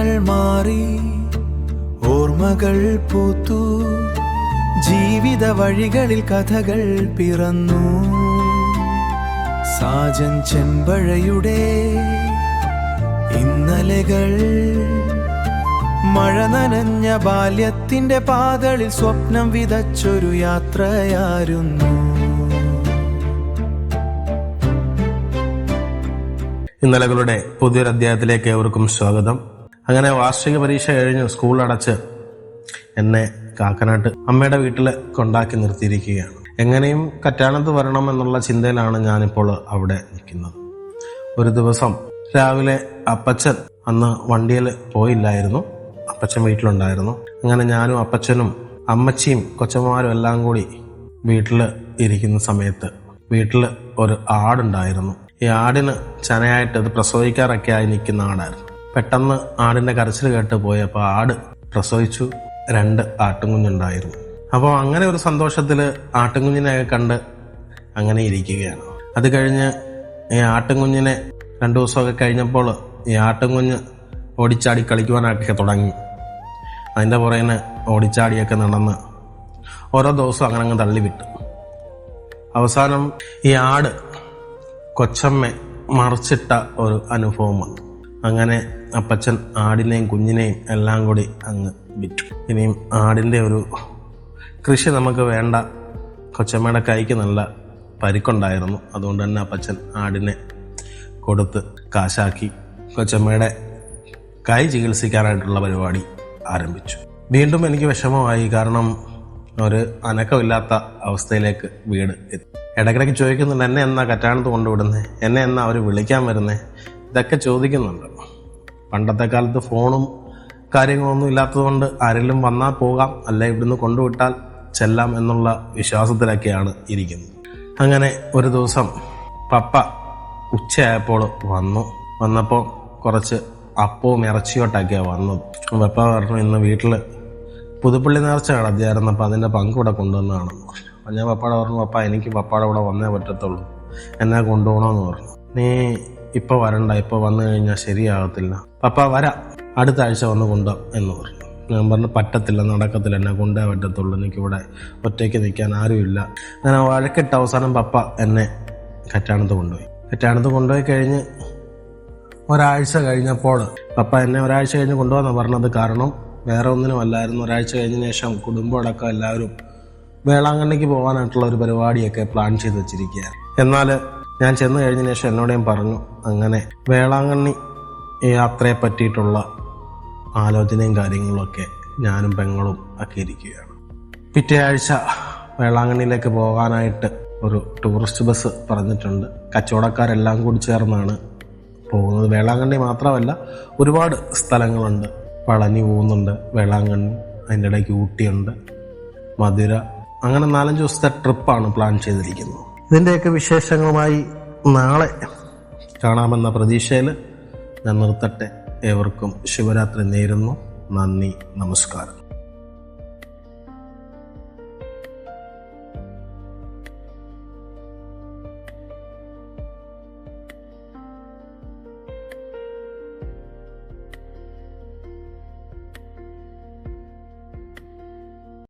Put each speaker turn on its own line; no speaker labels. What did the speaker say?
കാലങ്ങൾ മാറി ഓർമ്മകൾ പൂത്തു, ജീവിത വഴികളിൽ കഥകൾ പിറന്നു. സാജൻ ചെമ്പഴയുടെ ഇന്നലെകൾ, മഴ നനഞ്ഞ ബാല്യത്തിന്റെ പാതകളിൽ സ്വപ്നം വിതച്ചൊരു യാത്രയായിരുന്നു.
ഇന്നലകളുടെ പുതിയൊരു അധ്യായത്തിലേക്ക് ഏവർക്കും സ്വാഗതം. അങ്ങനെ വാർഷിക പരീക്ഷ കഴിഞ്ഞ് സ്കൂൾ അടച്ച് എന്നെ കാക്കനാട്ട് അമ്മയുടെ വീട്ടിൽ കൊണ്ടാക്കി നിർത്തിയിരിക്കുകയാണ്. എങ്ങനെയും കറ്റാനത്ത് വരണം എന്നുള്ള ചിന്തയിലാണ് ഞാനിപ്പോൾ അവിടെ നിൽക്കുന്നത്. ഒരു ദിവസം രാവിലെ അപ്പച്ചൻ അന്ന് വണ്ടിയിൽ പോയില്ലായിരുന്നു, അപ്പച്ചൻ വീട്ടിലുണ്ടായിരുന്നു. അങ്ങനെ ഞാനും അപ്പച്ചനും അമ്മച്ചിയും കൊച്ചന്മാരും എല്ലാം കൂടി വീട്ടിൽ ഇരിക്കുന്ന സമയത്ത് വീട്ടിൽ ഒരു ആടുണ്ടായിരുന്നു. ഈ ആടിന് ചനയായിട്ട് അത് പ്രസവിക്കാറൊക്കെ ആയി നിൽക്കുന്ന ആടായിരുന്നു. പെട്ടെന്ന് ആടിന്റെ കരച്ചിൽ കേട്ട് പോയപ്പോൾ ആട് പ്രസവിച്ചു. 2 ആട്ടുംകുഞ്ഞുണ്ടായിരുന്നു. അപ്പോൾ അങ്ങനെ ഒരു സന്തോഷത്തിൽ ആട്ടുംകുഞ്ഞിനെയൊക്കെ കണ്ട് അങ്ങനെ ഇരിക്കുകയാണ്. അത് കഴിഞ്ഞ് ഈ ആട്ടുംകുഞ്ഞിനെ 2 ദിവസമൊക്കെ കഴിഞ്ഞപ്പോൾ ഈ ആട്ടുംകുഞ്ഞ് ഓടിച്ചാടി കളിക്കുവാനൊക്കെ തുടങ്ങി. അതിൻ്റെ പുറകിന് ഓടിച്ചാടിയൊക്കെ നടന്ന് ഓരോ ദിവസവും അങ്ങനെ അങ്ങ് തള്ളിവിട്ടു. അവസാനം ഈ ആട് കൊച്ചമ്മ മറിച്ചിട്ട ഒരു അനുഭവം വന്നു. അങ്ങനെ അപ്പച്ചൻ ആടിനെയും കുഞ്ഞിനെയും എല്ലാം കൂടി അങ്ങ് വിറ്റു. ഇനിയും ആടിൻ്റെ ഒരു കൃഷി നമുക്ക് വേണ്ട. കൊച്ചമ്മയുടെ കൈക്ക് നല്ല പരിക്കുണ്ടായിരുന്നു. അതുകൊണ്ട് തന്നെ അപ്പച്ചൻ ആടിനെ കൊടുത്ത് കാശാക്കി കൊച്ചമ്മയുടെ കൈ ചികിത്സിക്കാനായിട്ടുള്ള പരിപാടി ആരംഭിച്ചു. വീണ്ടും എനിക്ക് വിഷമമായി. കാരണം ഒരു അനക്കമില്ലാത്ത അവസ്ഥയിലേക്ക് വീട് എത്തി. ഇടയ്ക്കിടയ്ക്ക് ചോദിക്കുന്നുണ്ട്, എന്നെ എന്നാ കറ്റാനത്ത് കൊണ്ടുവിടുന്നേ, എന്നെ എന്നാ അവർ വിളിക്കാൻ വരുന്നേ, ഇതൊക്കെ ചോദിക്കുന്നുണ്ട്. പണ്ടത്തെ കാലത്ത് ഫോണും കാര്യങ്ങളൊന്നും ഇല്ലാത്തതുകൊണ്ട് ആരെങ്കിലും വന്നാൽ പോകാം, അല്ല ഇവിടുന്ന് കൊണ്ടുവിട്ടാൽ ചെല്ലാം എന്നുള്ള വിശ്വാസത്തിലൊക്കെയാണ് ഇരിക്കുന്നത്. അങ്ങനെ ഒരു ദിവസം പപ്പ ഉച്ചയായപ്പോൾ വന്നപ്പോൾ കുറച്ച് അപ്പവും ഇറച്ചിയോട്ടൊക്കെയാണ് വന്നത്. പപ്പ പറഞ്ഞു, ഇന്ന് വീട്ടിൽ പുതുപ്പള്ളി നേർച്ച നടത്തിയായിരുന്നു, അപ്പം അതിൻ്റെ പങ്ക് ഇവിടെ കൊണ്ടുവന്നതാണെന്ന് പറഞ്ഞു. അപ്പം ഞാൻ പപ്പാടെ പറഞ്ഞു, പപ്പ എനിക്ക് പപ്പാടെ കൂടെ വന്നേ പറ്റത്തുള്ളൂ, എന്നെ കൊണ്ടുപോകണമെന്ന് പറഞ്ഞു. നീ ഇപ്പോൾ വരണ്ട, ഇപ്പോൾ വന്നു കഴിഞ്ഞാൽ ശരിയാകത്തില്ല, പപ്പ വരാം, അടുത്ത ആഴ്ച വന്ന് കൊണ്ടുപോകാം എന്ന് പറഞ്ഞു. ഞാൻ പറഞ്ഞു, പറ്റത്തില്ല, നടക്കത്തില്ല, എന്നെ കൊണ്ടേ പറ്റത്തുള്ളൂ, എനിക്കിവിടെ ഒറ്റയ്ക്ക് നിൽക്കാൻ ആരുമില്ല. അങ്ങനെ വഴക്കിട്ട് അവസാനം പപ്പ എന്നെ കറ്റാനത്ത് കൊണ്ടുപോയി കഴിഞ്ഞ് ഒരാഴ്ച കഴിഞ്ഞപ്പോൾ പപ്പ എന്നെ ഒരാഴ്ച കഴിഞ്ഞ് കൊണ്ടുപോകാമെന്ന് പറഞ്ഞത്. കാരണം വേറെ ഒന്നിനും അല്ലായിരുന്നു. ഒരാഴ്ച കഴിഞ്ഞതിന് ശേഷം കുടുംബമടക്കം എല്ലാവരും വേളാങ്കണ്ണിക്ക് പോകാനായിട്ടുള്ള ഒരു പരിപാടിയൊക്കെ പ്ലാൻ ചെയ്ത് വെച്ചിരിക്കുകയാണ്. എന്നാൽ ഞാൻ ചെന്ന് കഴിഞ്ഞതിന് ശേഷം എന്നോടേയും പറഞ്ഞു, അങ്ങനെ വേളാങ്കണ്ണി യാത്രയെ പറ്റിയിട്ടുള്ള ആലോചനയും കാര്യങ്ങളൊക്കെ ഞാനും പെങ്ങളും ഒക്കെ ഇരിക്കുകയാണ്. പിറ്റേ ആഴ്ച വേളാങ്കണ്ണിയിലേക്ക് പോകാനായിട്ട് ഒരു ടൂറിസ്റ്റ് ബസ് പറഞ്ഞിട്ടുണ്ട്. കച്ചവടക്കാരെല്ലാം കൂടി ചേർന്നാണ് പോകുന്നത്. വേളാങ്കണ്ണി മാത്രമല്ല, ഒരുപാട് സ്ഥലങ്ങളുണ്ട്. പളനി പോകുന്നുണ്ട്, വേളാങ്കണ്ണി, അതിൻ്റെ ഇടയ്ക്ക് ഊട്ടിയുണ്ട്, മധുര, അങ്ങനെ 4-5 ദിവസത്തെ ട്രിപ്പാണ് പ്ലാൻ ചെയ്തിരിക്കുന്നത്. ഇതിൻ്റെയൊക്കെ വിശേഷങ്ങളുമായി നാളെ കാണാമെന്ന പ്രതീക്ഷയിൽ ഞാൻ നിർത്തട്ടെ. ഏവർക്കും ശിവരാത്രി നേരുന്നു. നന്ദി, നമസ്കാരം.